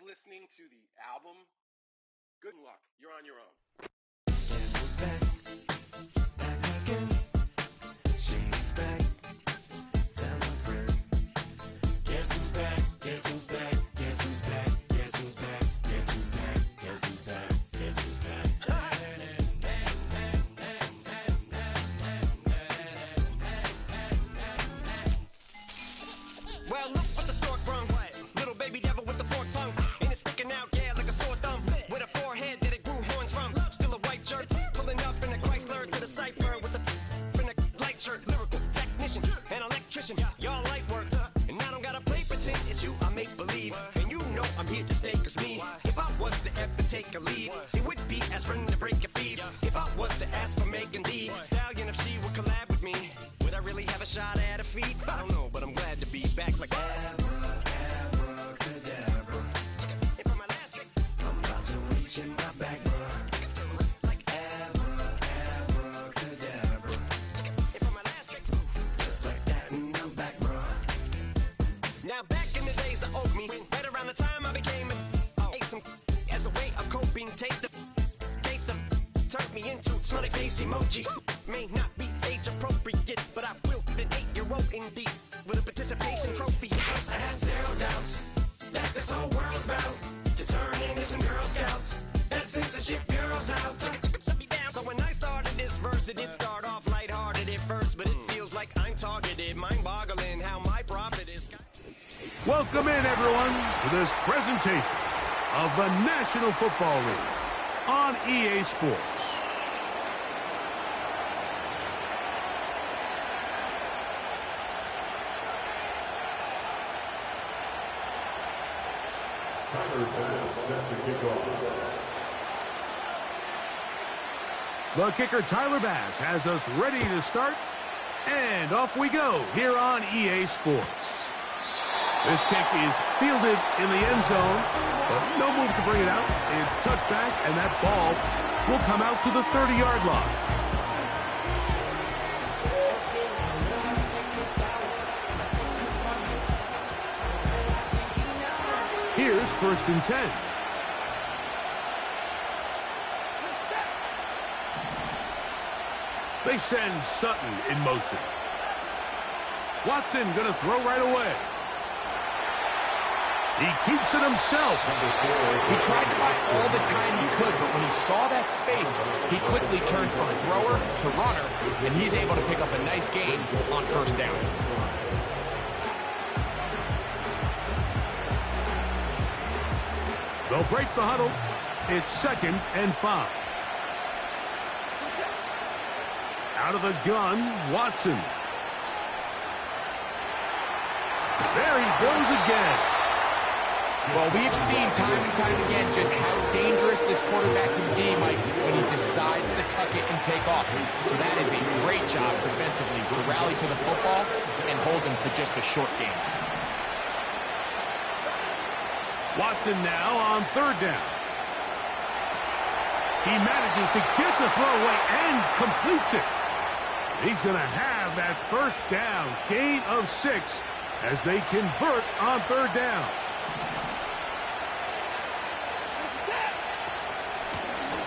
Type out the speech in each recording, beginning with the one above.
listening to the album, good luck. You're on your own. Guess who's back? Back again. She's back. Tell a friend. Guess who's back? Guess who's back? Guess who's back? Guess who's back? Guess who's back? Guess who's back? Guess who's back? Well, look what the stork brung. Little baby devil with the forked tongue. And it's sticking out, yeah, like a sore thumb. With a forehead that it grew horns from. Still a white jerk. Pulling up in a Chrysler to the cipher with a in a light shirt. Lyrical technician, an electrician. Y'all light work. And I don't gotta play pretend. It's you I make believe. And you know I'm here to stay, cause me. If I was to ever take a leave, it would be aspirin to break your feet. If I was to ask for Megan D Stallion, if she would collab with me, would I really have a shot at her feet? I don't know, but I'm glad to be back like Abracadabra. And for my last trick, I'm about to reach in my back, bruh. like Abracadabra. and for my last trick, Just like that, and I'm back, bruh. now back in the days of old me, right around the time I became ate some as a way of coping. Take the case of turned me into smiley face emoji. May not be age appropriate, but I will be an 8-year-old indeed with a participation trophy. I have zero doubts that this whole world's bound to turn into some Girl Scouts. That censorship bureau's out. Shut me down. So when I started this verse, it did start off lighthearted at first, but it feels like I'm targeted. Mind-boggling how my profit is. Welcome in, everyone, to this presentation of the National Football League on EA Sports. The kicker, Tyler Bass, has us ready to start, and off we go here on EA Sports. This kick is fielded in the end zone, but no move to bring it out. It's touched back, and that ball will come out to the 30-yard line. Here's 1st and 10. They send Sutton in motion. Watson gonna throw right away. He keeps it himself. He tried to buy all the time he could, but when he saw that space, he quickly turned from thrower to runner, and he's able to pick up a nice gain on 1st down. They'll break the huddle. It's 2nd and 5. Out of the gun, Watson. There he goes again. Well, we have seen time and time again just how dangerous this quarterback can be, Mike, when he decides to tuck it and take off. So that is a great job defensively to rally to the football and hold him to just a short game. Watson now on 3rd down. He manages to get the throw away and completes it. He's going to have that 1st down, gain of 6 as they convert on 3rd down.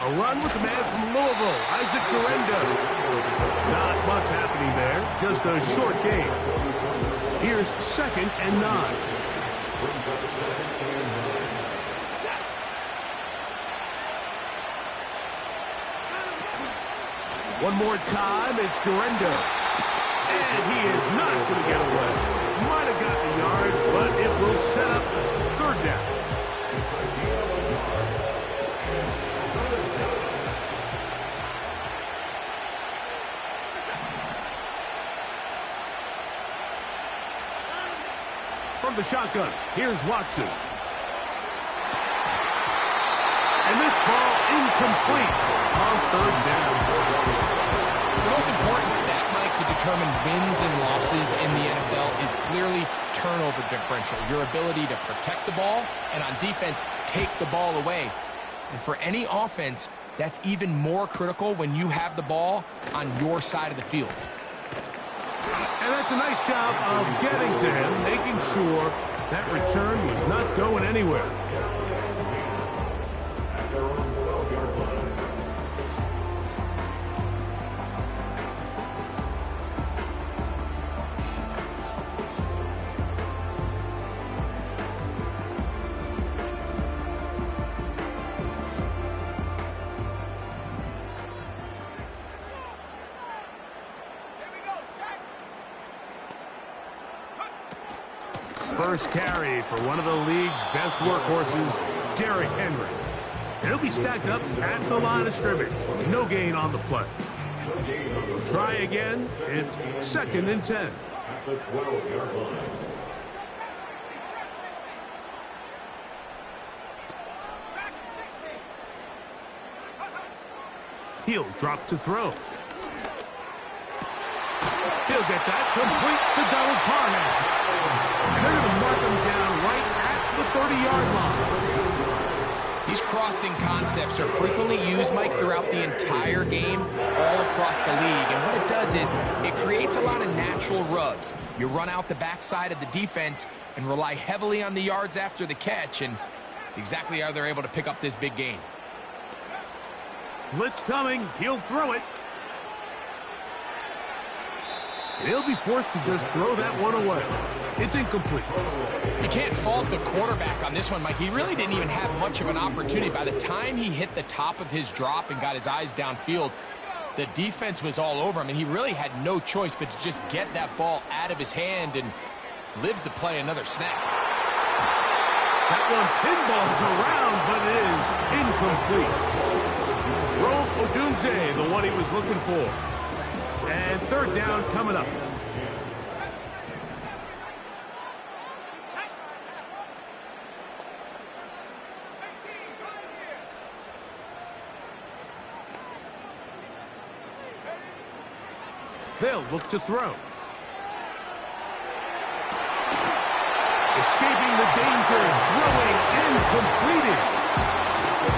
A run with the man from Louisville, Isaac Guerendo. Not much happening there, just a short gain. Here's 2nd and 9. One more time, it's Guerendo. And he is not going to get away. Might have gotten a yard, but it will set up 3rd down. From the shotgun, here's Watson. And this ball incomplete on 3rd down. The most important stat, Mike, to determine wins and losses in the NFL is clearly turnover differential, your ability to protect the ball, and on defense, take the ball away. And for any offense, that's even more critical when you have the ball on your side of the field. And that's a nice job of getting to him, making sure that return was not going anywhere. first carry for one of the league's best workhorses, Derrick Henry. And he'll be stacked up at the line of scrimmage. No gain on the play. We'll try again. It's 2nd and 10. At the 12-yard line. He'll drop to throw. He'll get that complete to Donald Parham. And they're going to mark him down right at the 30-yard line. These crossing concepts are frequently used, Mike, throughout the entire game, all across the league. And what it does is it creates a lot of natural rubs. You run out the backside of the defense and rely heavily on the yards after the catch, and it's exactly how they're able to pick up this big gain. Blitz coming. He'll throw it. And he'll be forced to just throw that one away. It's incomplete. You can't fault the quarterback on this one, Mike. He really didn't even have much of an opportunity. By the time he hit the top of his drop and got his eyes downfield, the defense was all over him, and he really had no choice but to just get that ball out of his hand and live to play another snap. That one pinballs around, but it is incomplete. Rome Odunze, the one he was looking for. And 3rd down coming up. They'll look to throw. Escaping the danger, throwing and completing.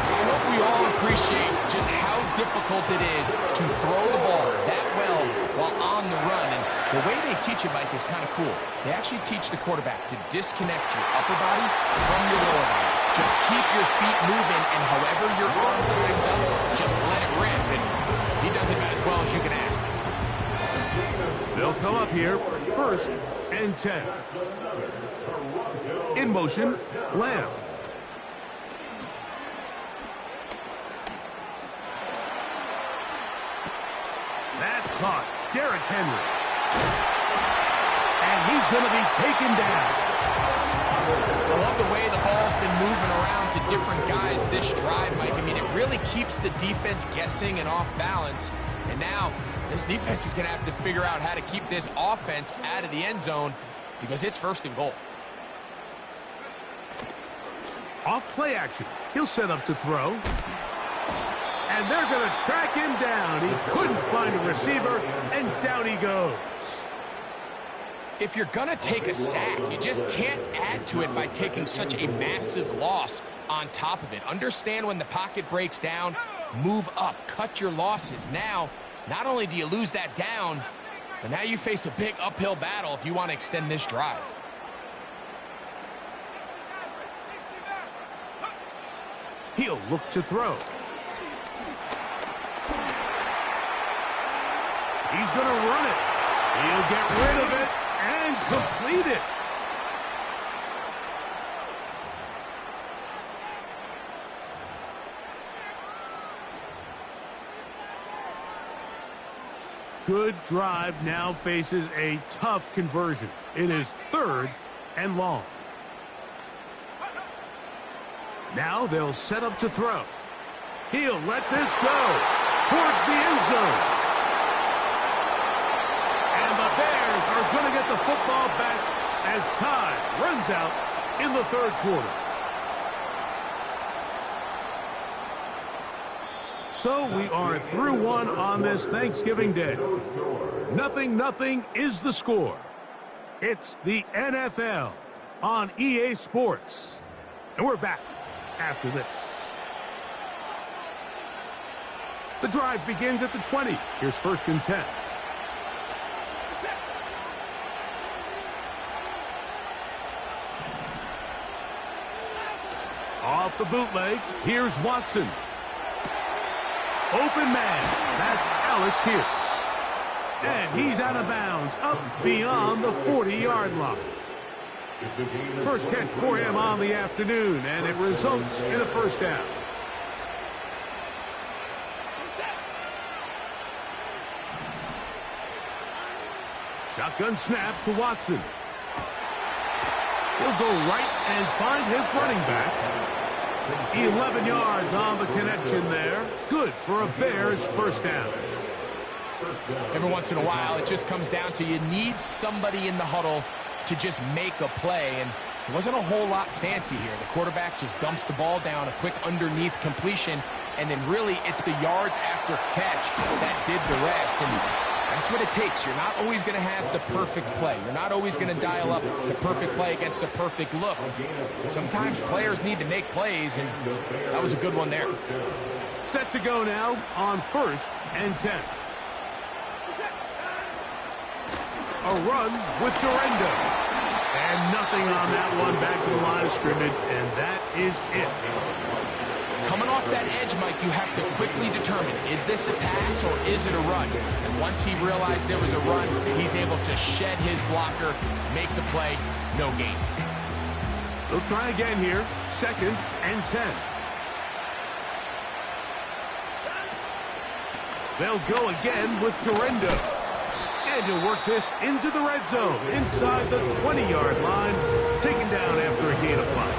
I hope we all appreciate just how difficult it is to throw the ball that well while on the run. And the way they teach it, Mike, is kind of cool. They actually teach the quarterback to disconnect your upper body from your lower body. Just keep your feet moving, and however your arm times up, just let it rip. And he does it as well as you can ask. They'll come up here, 1st and 10. In motion, Lamb. That's caught. Derrick Henry. And he's going to be taken down. I love the way the ball's been moving around to different guys this drive, Mike. I mean, it really keeps the defense guessing and off balance. And now, this defense is going to have to figure out how to keep this offense out of the end zone because it's 1st and goal. Off play action. He'll set up to throw. And they're going to track him down. He couldn't find a receiver, and down he goes. If you're going to take a sack, you just can't add to it by taking such a massive loss on top of it. Understand when the pocket breaks down, move up, cut your losses. Now, not only do you lose that down, but now you face a big uphill battle if you want to extend this drive. He'll look to throw. He's going to run it. He'll get rid of it and complete it. Good drive now faces a tough conversion. It is 3rd and long. Now they'll set up to throw. He'll let this go towards the end zone. And the Bears are going to get the football back as time runs out in the 3rd quarter. So we are through one on this Thanksgiving Day. 0-0 is the score. It's the NFL on EA Sports. And we're back after this. The drive begins at the 20. Here's 1st and 10. Off the bootleg, here's Watson. Open man, that's Alec Pierce. And he's out of bounds, up beyond the 40-yard line. First catch for him on the afternoon, and it results in a 1st down. Shotgun snap to Watson. He'll go right and find his running back. 11 yards on the connection there. Good for a Bears first down. Every once in a while, it just comes down to you need somebody in the huddle to just make a play, and it wasn't a whole lot fancy here. The quarterback just dumps the ball down, a quick underneath completion, and then really it's the yards after catch that did the rest, and that's what it takes. You're not always going to have the perfect play. You're not always going to dial up the perfect play against the perfect look. Sometimes players need to make plays, and that was a good one there. Set to go now on 1st and 10. A run with Durendo. And nothing on that one, back to the line of scrimmage, and that is it. Coming off that edge, Mike, you have to quickly determine, is this a pass or is it a run? And once he realized there was a run, he's able to shed his blocker, make the play, no gain. They'll try again here, 2nd and 10. They'll go again with Durendo. And he'll work this into the red zone, inside the 20-yard line, taken down after a gain of 5.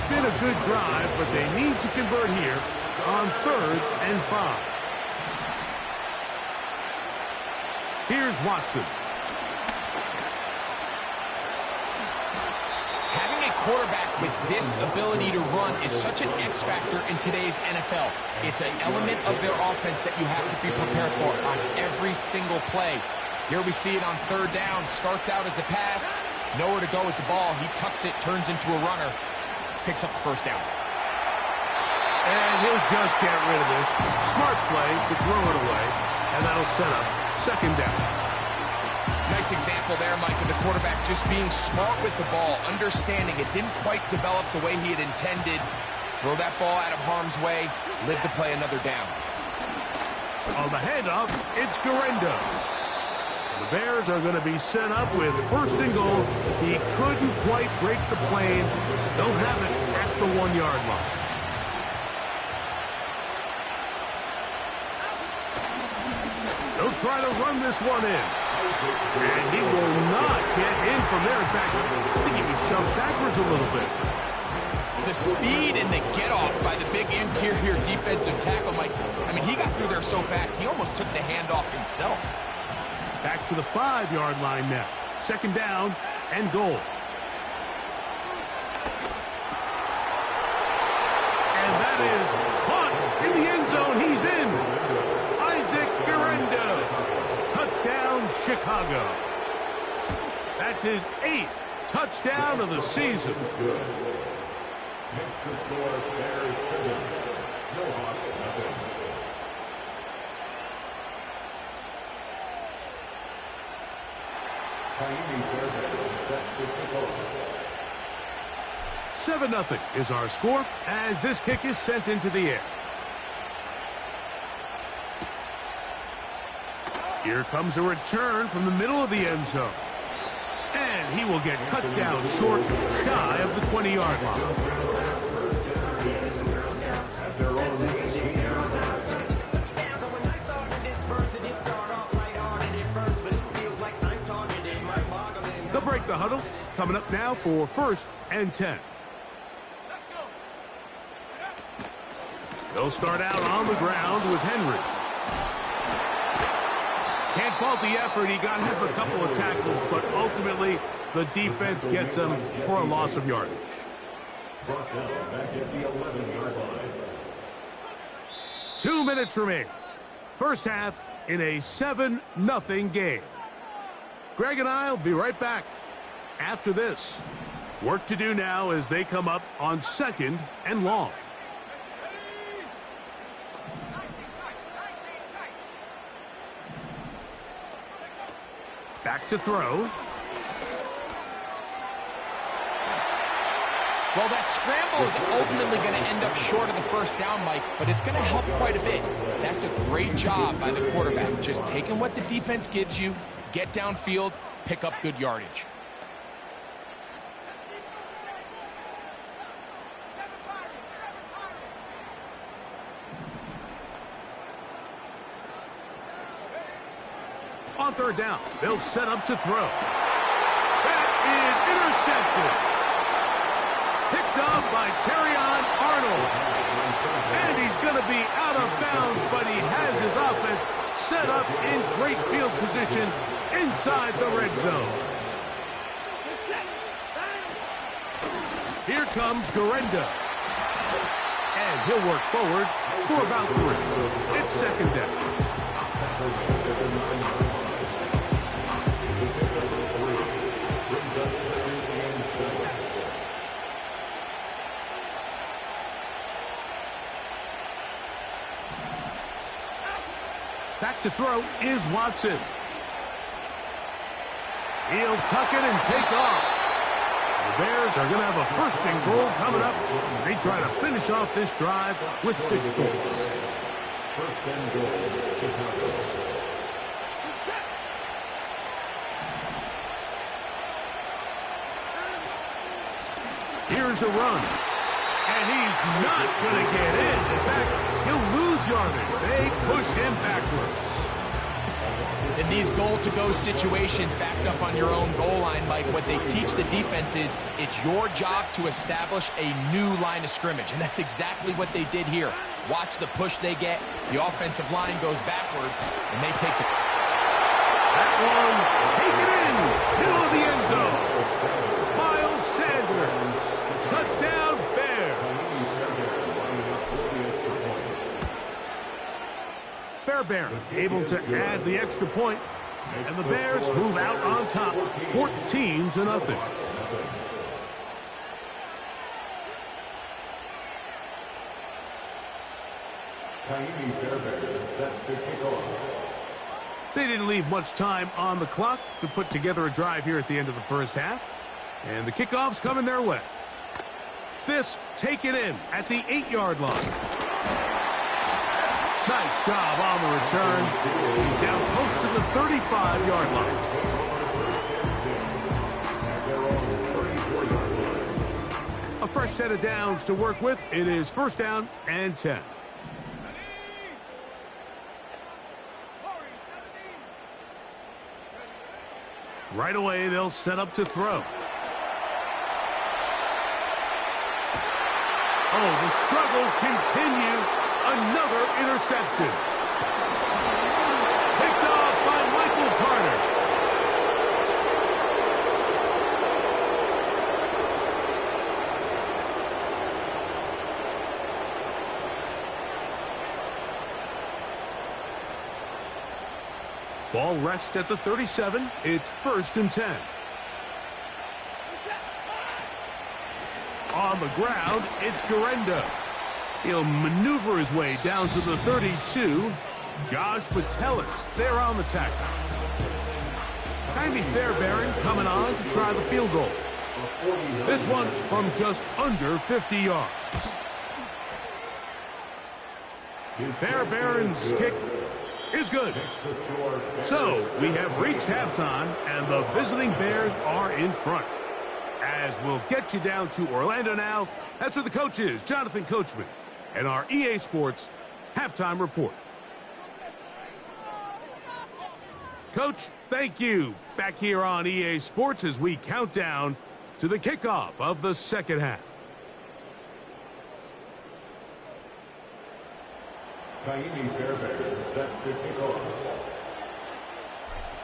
Been a good drive, but they need to convert here on 3rd and 5. Here's Watson. Having a quarterback with this ability to run is such an X factor in today's NFL. It's an element of their offense that you have to be prepared for on every single play. Here we see it on 3rd down. Starts out as a pass. Nowhere to go with the ball. He tucks it, turns into a runner. Picks up the 1st down. And he'll just get rid of this. Smart play to throw it away. And that'll set up 2nd down. Nice example there, Mike, of the quarterback just being smart with the ball, understanding it didn't quite develop the way he had intended. Throw that ball out of harm's way, live to play another down. On the handoff, it's Durendo. The Bears are going to be set up with 1st and goal. He couldn't quite break the plane. They'll have it at the 1-yard line. They'll try to run this one in. And he will not get in from there. In fact, I think he was shoved backwards a little bit. The speed and the get-off by the big interior defensive tackle, Mike. I mean, he got through there so fast, he almost took the handoff himself. Back to the 5-yard line now. 2nd down and goal. And that is caught in the end zone. He's in. Isaac Durendo. Touchdown, Chicago. That's his 8th touchdown of the season. Next to score, Bears 7, Seahawks 7. Miami Bears set to kick off. 7-0 is our score as this kick is sent into the air. Here comes a return from the middle of the end zone. And he will get cut down short, shy of the 20-yard line. They'll break the huddle. Coming up now for 1st and 10. They'll start out on the ground with Henry. Can't fault the effort. He got hit for a couple of tackles, but ultimately the defense gets him for a loss of yardage. Brought down back at the 11-yard line. 2 minutes remain. First half in a 7-0 game. Greg and I will be right back after this. Work to do now as they come up on 2nd and long. Back to throw. Well, that scramble is ultimately going to end up short of the 1st down, Mike, but it's going to help quite a bit. That's a great job by the quarterback, just taking what the defense gives you, get downfield, pick up good yardage. On 3rd down, they'll set up to throw. That is intercepted. Picked up by Terrion Arnold. And he's going to be out of bounds, but he has his offense set up in great field position inside the red zone. Here comes Gurenda. And he'll work forward for about 3. It's second down. Back to throw is Watson. He'll tuck it and take off. The Bears are going to have a first and goal coming up. They try to finish off this drive with 6 points. First and goal, Chicago. Here's a run. And he's not going to get in. In fact, he'll lose yardage. They push him backwards. In these goal-to-go situations backed up on your own goal line, Mike, what they teach the defense is it's your job to establish a new line of scrimmage, and that's exactly what they did here. Watch the push they get. The offensive line goes backwards, and they take the... That one, take it in, middle of the end zone. Miles Sanders, touchdown Bears. Fairbairn able to add the extra point, and the Bears move out on top, 14-0. They didn't leave much time on the clock to put together a drive here at the end of the first half, and the kickoff's coming their way. This take it in at the 8-yard line. Nice job on the return. He's down close to the 35-yard line. A fresh set of downs to work with. It is first down and 10. Right away, they'll set up to throw. Oh, the struggles continue. Another interception. Picked off by Michael Carter. Ball rests at the 37. It's first and 10. On the ground, it's Gurenda. He'll maneuver his way down to the 32. Josh Metellus there on the tackle. Jaime Fairbairn coming on to try the field goal. This one from just under 50 yards. Fairbairn's kick is good. So we have reached halftime, and the visiting Bears are in front. As we'll get you down to Orlando now, that's where the coach is, Jonathan Coachman, and our EA Sports halftime report. Coach, thank you. Back here on EA Sports as we count down to the kickoff of the second half. Jaime Fairbairn set to kick off.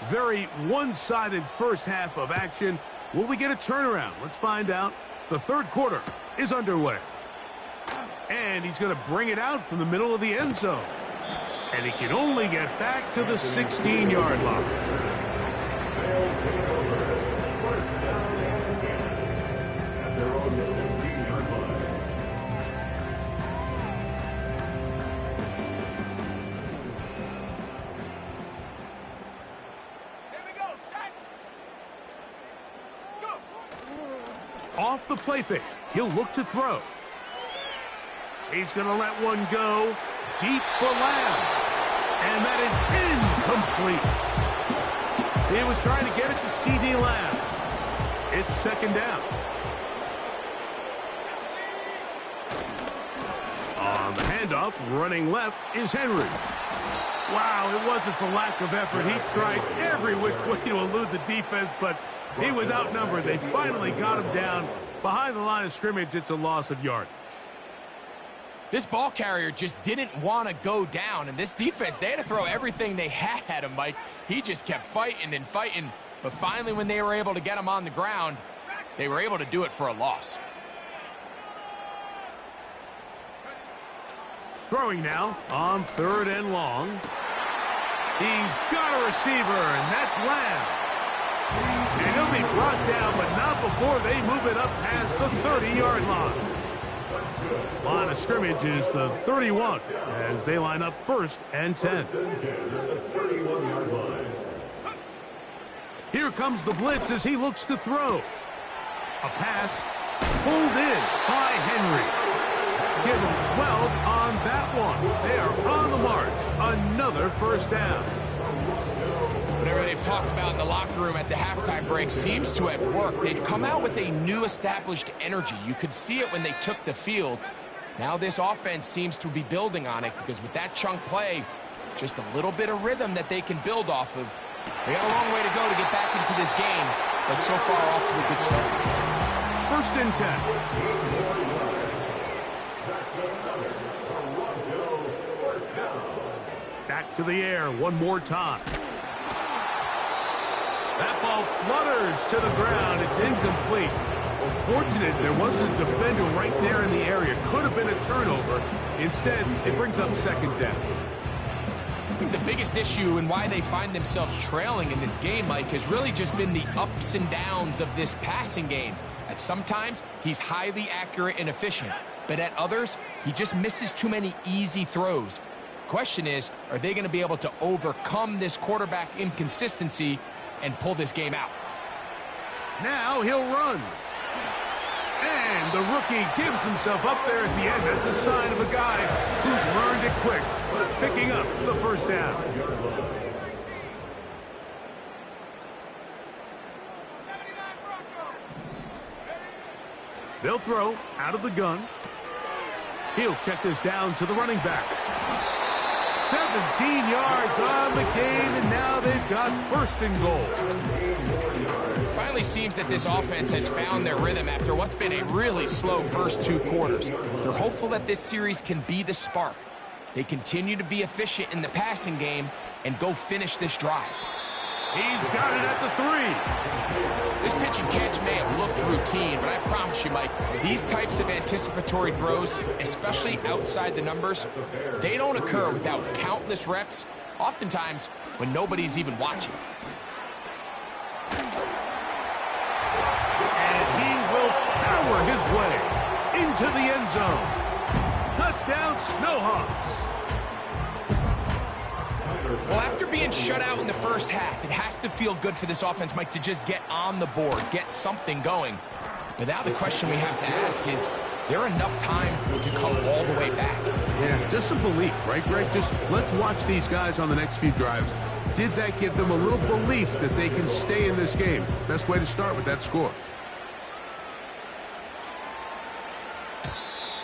Very one-sided first half of action. Will we get a turnaround? Let's find out. The third quarter is underway. And he's going to bring it out from the middle of the end zone. And he can only get back to the 16-yard line. First down and 10 at their own 16-yard line. Off the play fake, he'll look to throw. He's going to let one go deep for Lamb. And that is incomplete. He was trying to get it to C.D. Lamb. It's second down. On the handoff, running left is Henry. Wow, it wasn't for lack of effort. He tried every which way to elude the defense, but He was outnumbered. They finally got him down behind the line of scrimmage. It's a loss of yardage. This ball carrier just didn't want to go down, and this defense, they had to throw everything they had at him, Mike. He just kept fighting and fighting, but finally when they were able to get him on the ground, they were able to do it for a loss. Throwing now on 3rd and long. He's got a receiver, and that's Lamb. And he'll be brought down, but not before they move it up past the 30-yard line. Line of scrimmage is the 31 as they line up 1st and 10. Here comes the blitz as he looks to throw. A pass pulled in by Henry. Give him 12 on that one. They are on the march. Another 1st down. Whatever they've talked about in the locker room at the halftime break seems to have worked. They've come out with a new established energy. You could see it when they took the field. Now this offense seems to be building on it because with that chunk play, just a little bit of rhythm that they can build off of. They got a long way to go to get back into this game, but so far off to a good start. 1st and 10. Back to the air one more time. That ball flutters to the ground. It's incomplete. Well, fortunate there wasn't a defender right there in the area. Could have been a turnover. Instead, it brings up 2nd down. I think the biggest issue and why they find themselves trailing in this game, Mike, has really just been the ups and downs of this passing game. At sometimes, he's highly accurate and efficient, but at others, he just misses too many easy throws. Question is, are they going to be able to overcome this quarterback inconsistency and pull this game out? Now he'll run. And the rookie gives himself up there at the end. That's a sign of a guy who's learned it quick, picking up the 1st down. They'll throw out of the gun. He'll check this down to the running back. 17 yards on the game, and now they've got 1st and goal. Finally seems that this offense has found their rhythm after what's been a really slow first 2 quarters. They're hopeful that this series can be the spark. They continue to be efficient in the passing game and go finish this drive. He's got it at the 3. This pitch and catch may have looked routine, but I promise you, Mike, these types of anticipatory throws, especially outside the numbers, they don't occur without countless reps, oftentimes when nobody's even watching. And he will power his way into the end zone. Touchdown, Snowhawks. Well, after being shut out in the first half, it has to feel good for this offense, Mike, to just get on the board, get something going. But now the question we have to ask is there enough time to come all the way back? Yeah, just some belief, right, Greg? Just let's watch these guys on the next few drives. Did that give them a little belief that they can stay in this game? Best way to start with that score.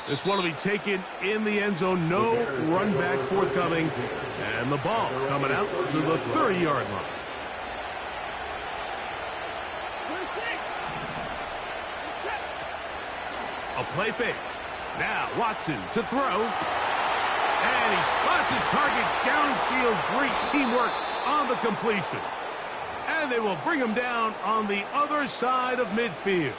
This one will be taken in the end zone. No run back forthcoming. And the ball coming out to the 30-yard line. A play fake. Now Watson to throw. And he spots his target downfield. Great teamwork on the completion. And they will bring him down on the other side of midfield.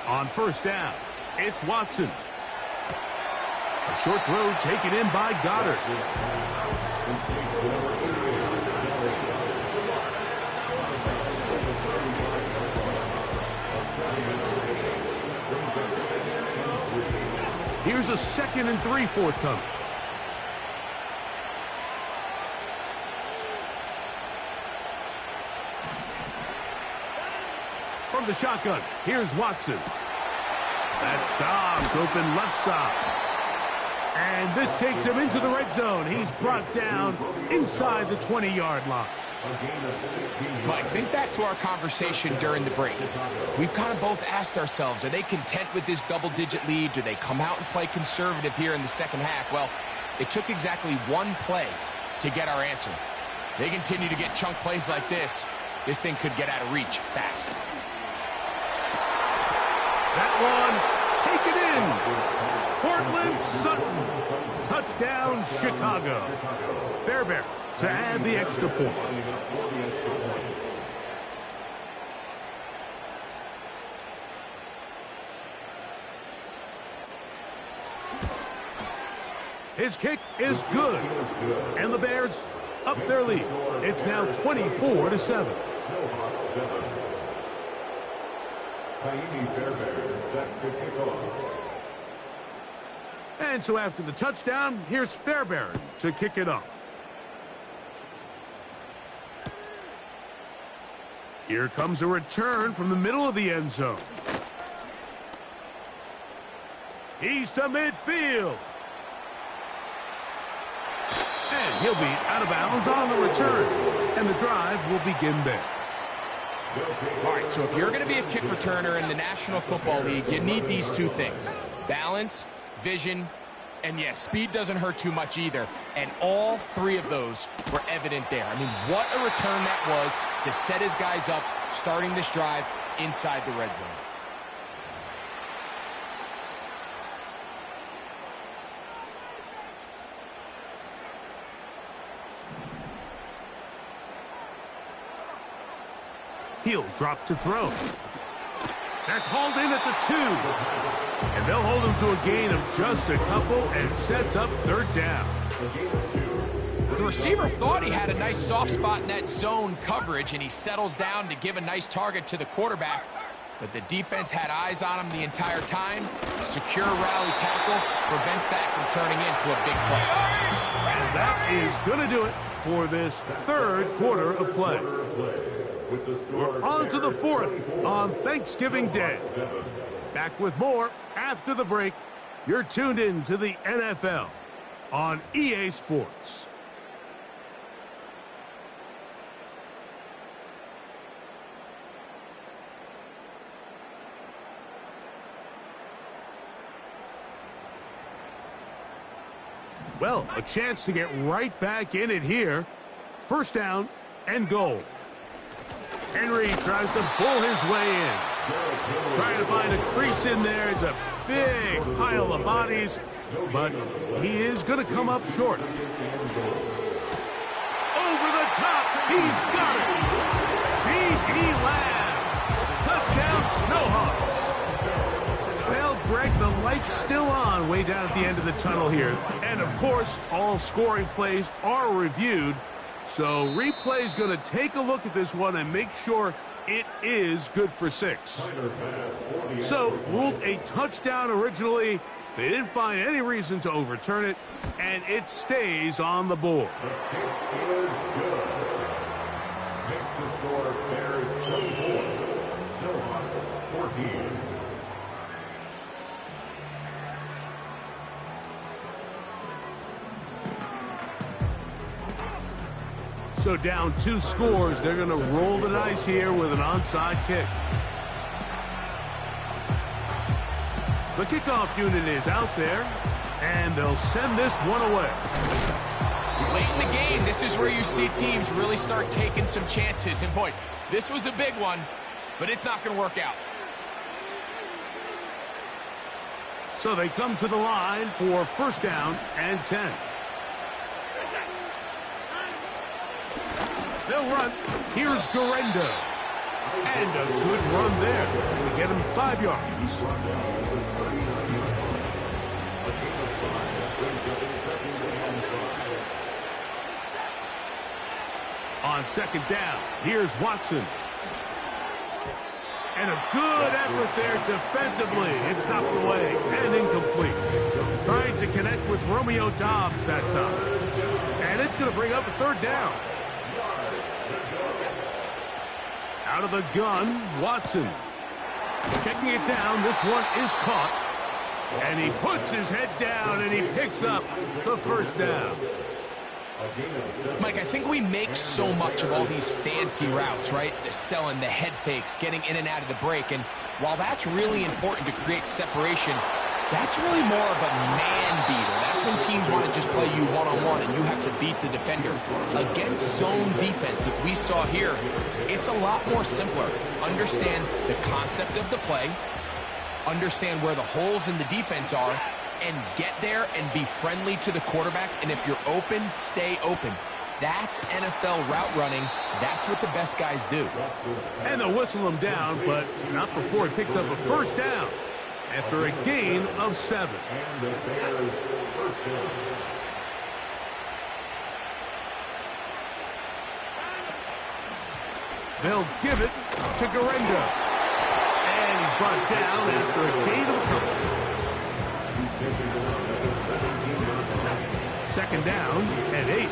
On 1st down, it's Watson. A short throw taken in by Goddard. Here's a 2nd and 3 forthcoming. From the shotgun, here's Watson. That's Dobbs open left side. And this takes him into the red zone. He's brought down inside the 20-yard line. Mike, think back to our conversation during the break. We've kind of both asked ourselves, are they content with this double-digit lead? Do they come out and play conservative here in the second half? Well, it took exactly one play to get our answer. They continue to get chunk plays like this. This thing could get out of reach fast. That one, take it in. Cortland Sutton. Touchdown, Chicago. Fairbairn to add the extra point. His kick is good. And the Bears up their lead. It's now 24-7. And so after the touchdown, here's Fairbairn to kick it off. Here comes a return from the middle of the end zone. He's to midfield. And he'll be out of bounds on the return. And the drive will begin there. All right, so if you're going to be a kick returner in the National Football League, you need these two things. Balance, vision, and yes, speed doesn't hurt too much either. And all three of those were evident there. I mean, what a return that was to set his guys up, starting this drive inside the red zone. He'll drop to throw. That's hauled in at the 2. And they'll hold him to a gain of just a couple and sets up third down. The receiver thought he had a nice soft spot in that zone coverage, and he settles down to give a nice target to the quarterback. But the defense had eyes on him the entire time. Secure rally tackle prevents that from turning into a big play. And that is going to do it for this third quarter of play. We're on to the fourth on Thanksgiving Day. Back with more after the break. You're tuned in to the NFL on EA Sports. Well, a chance to get right back in it here. First down and goal. Henry tries to pull his way in. Trying to find a crease in there. It's a big pile of bodies, but he is going to come up short. Over the top. He's got it. C.D. Lamb. Touchdown, Snowhawks. Well, Greg, the light's still on way down at the end of the tunnel here. And, of course, all scoring plays are reviewed. So replay's going to take a look at this one and make sure it is good for 6. So ruled a touchdown originally. They didn't find any reason to overturn it, and it stays on the board. Next to score, Bears 24, Snowhawks 14. So down 2 scores, they're going to roll the dice here with an onside kick. The kickoff unit is out there, and they'll send this one away. Late in the game, this is where you see teams really start taking some chances. And boy, this was a big one, but it's not going to work out. So they come to the line for first down and 10. They'll run. Here's Garendo. And a good run there to get him 5 yards. On second down, here's Watson. And a good effort there defensively. It's knocked away and incomplete. Trying to connect with Romeo Doubs that time. And it's going to bring up a third down. Out of the gun, Watson. Checking it down, this one is caught. And he puts his head down and he picks up the first down. Mike, I think we make so much of all these fancy routes, right? The selling, the head fakes, getting in and out of the break. And while that's really important to create separation, that's really more of a man beater. That's when teams want to just play you one-on-one and you have to beat the defender. Against zone defense, like we saw here, it's a lot more simpler. Understand the concept of the play, understand where the holes in the defense are, and get there and be friendly to the quarterback. And if you're open, stay open. That's NFL route running. That's what the best guys do. And they'll whistle him down, but not before he picks up a first down after a gain of 7. And the Bears first down. They'll give it to Garenda. And he's brought down after a gain of a couple. Second down and 8.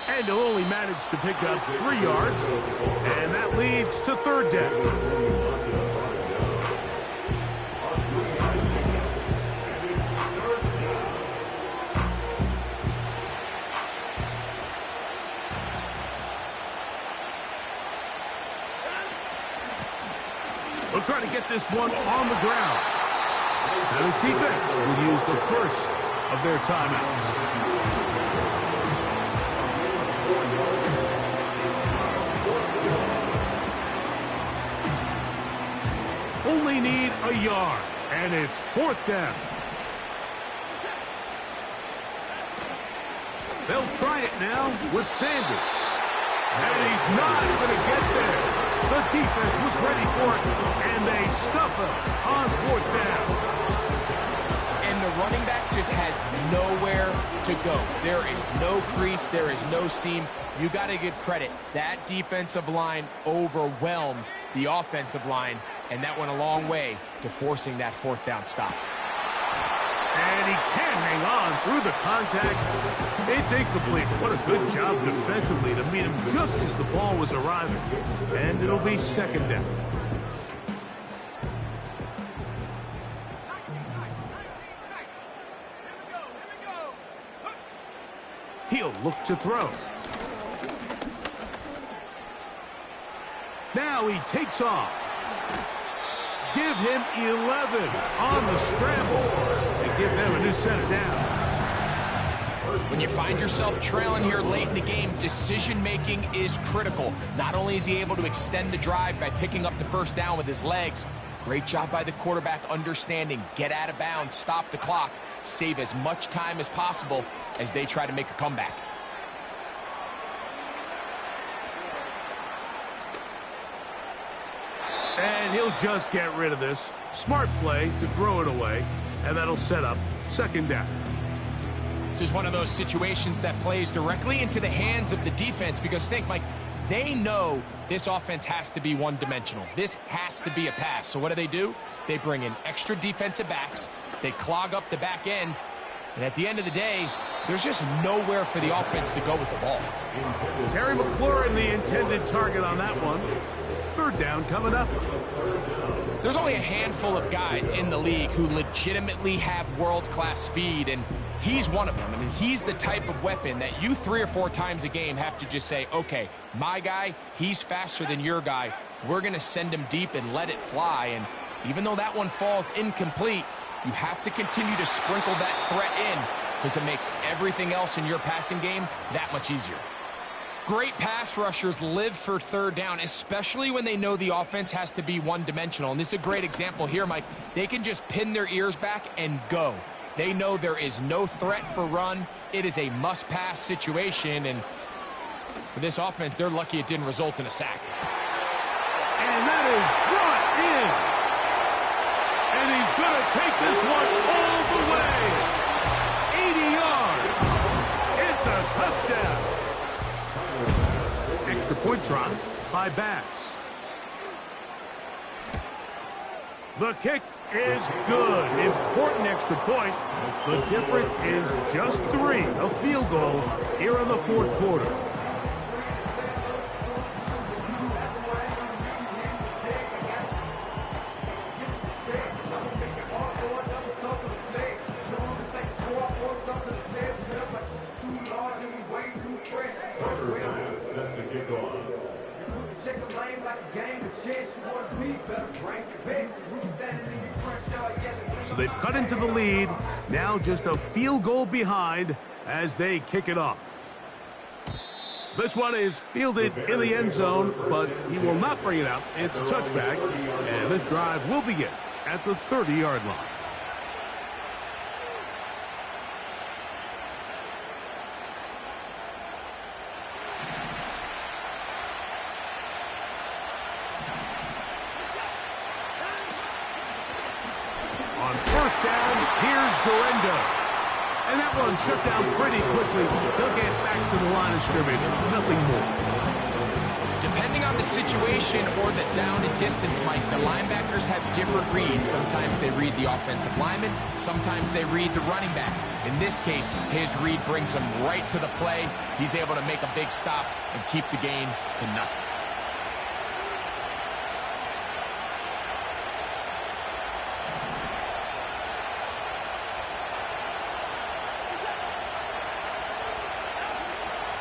And he'll only manage to pick up 3 yards, and that leads to third down. We'll try to get this one on the ground. Now his defense will use the first of their timeouts. Only need a yard, and it's fourth down. They'll try it now with Sanders. And he's not going to get there. The defense was ready for it, and they stuff him on fourth down. And the running back just has nowhere to go. There is no crease. There is no seam. You got to give credit. That defensive line overwhelmed the offensive line, and that went a long way to forcing that fourth down stop. And he can't hang on through the contact. It's incomplete. What a good job defensively to meet him just as the ball was arriving. And it'll be second down. He'll look to throw. Now he takes off. Give him 11 on the scramble. They give them a new set of downs. When you find yourself trailing here late in the game, decision-making is critical. Not only is he able to extend the drive by picking up the first down with his legs, great job by the quarterback understanding, get out of bounds, stop the clock, save as much time as possible as they try to make a comeback. And he'll just get rid of this. Smart play to throw it away, and that'll set up second down. This is one of those situations that plays directly into the hands of the defense because think, Mike, they know this offense has to be one-dimensional. This has to be a pass. So what do? They bring in extra defensive backs. They clog up the back end. And at the end of the day, there's just nowhere for the offense to go with the ball. Terry McLaurin, the intended target on that one. Third down coming up. There's only a handful of guys in the league who legitimately have world-class speed, and he's one of them. I mean, he's the type of weapon that you 3 or 4 times a game have to just say, okay, my guy, he's faster than your guy. We're going to send him deep and let it fly. And even though that one falls incomplete, you have to continue to sprinkle that threat in because it makes everything else in your passing game that much easier. Great pass rushers live for third down, especially when they know the offense has to be one-dimensional. And this is a great example here, Mike. They can just pin their ears back and go. They know there is no threat for run. It is a must-pass situation. And for this offense, they're lucky it didn't result in a sack. And that is brought in. And he's going to take this one all the way. 80 yards. It's a touchdown. Extra point try by Bass. The kick is good. Important extra point. The difference is just 3. A field goal here in the fourth quarter. So they've cut into the lead, now just a field goal behind as they kick it off. This one is fielded in the end zone, but he will not bring it out. It's a touchback, and this drive will begin at the 30-yard line. On first down, here's Guerendo. And that one shut down pretty quickly. He'll get back to the line of scrimmage. Nothing more. Depending on the situation or the down and distance, Mike, the linebackers have different reads. Sometimes they read the offensive lineman. Sometimes they read the running back. In this case, his read brings him right to the play. He's able to make a big stop and keep the gain to nothing.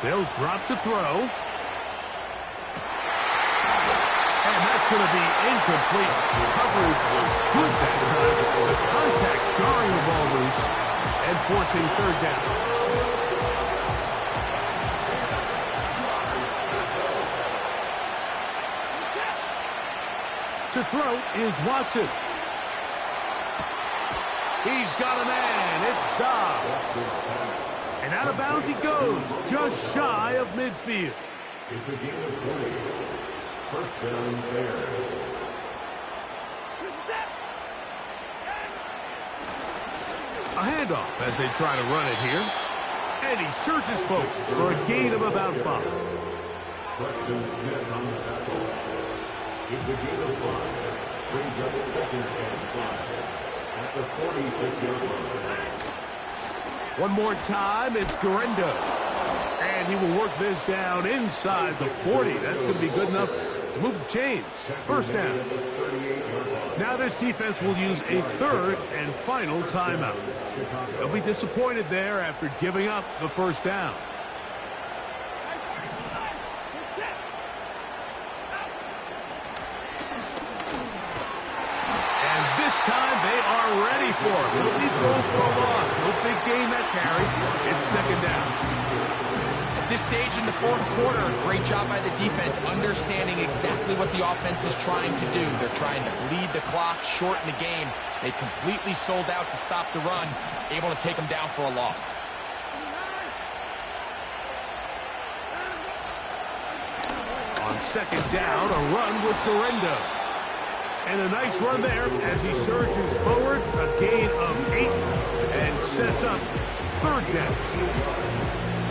They'll drop to throw. And that's going to be incomplete. Coverage was good that time. The contact jarring the ball loose and forcing third down. To throw is Watson. He's got a man. It's Dobbs. And out of bounds he goes, just shy of midfield. It's a gain of 20. First down there. A handoff as they try to run it here. And he surges forward for a gain of about 5. Preston Smith on the tackle. It's a gain of 5. Brings up second and 5. At the 46-yard line. One more time, it's Guerendo. And he will work this down inside the 40. That's going to be good enough to move the chains. First down. Now this defense will use a third and final timeout. They'll be disappointed there after giving up the first down. And this time they are ready for it. It'll be throw for a loss. No big gain that carry. It's second down. At this stage in the fourth quarter, great job by the defense understanding exactly what the offense is trying to do. They're trying to bleed the clock, shorten the game. They completely sold out to stop the run, able to take them down for a loss. On second down, a run with Guerendo. And a nice run there as he surges forward, a gain of 8, and sets up third down.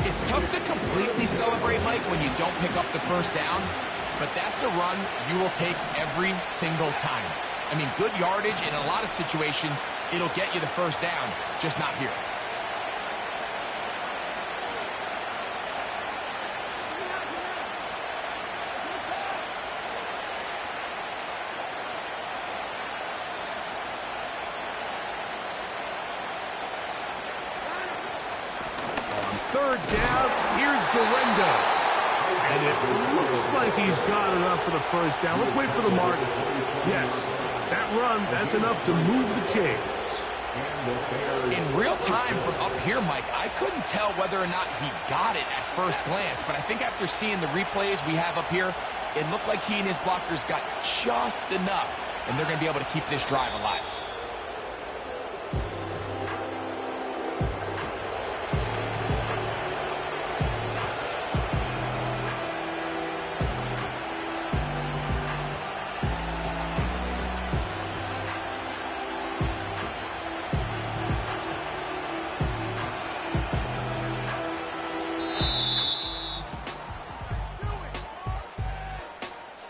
It's tough to completely celebrate, Mike, when you don't pick up the first down, but that's a run you will take every single time. I mean, good yardage in a lot of situations, it'll get you the first down, just not here. Third down, here's Guerendo. And it looks like he's got enough for the first down. Let's wait for the mark. Yes, that run, that's enough to move the chains. In real time from up here, Mike, I couldn't tell whether or not he got it at first glance, but I think after seeing the replays we have up here, it looked like he and his blockers got just enough, and they're going to be able to keep this drive alive.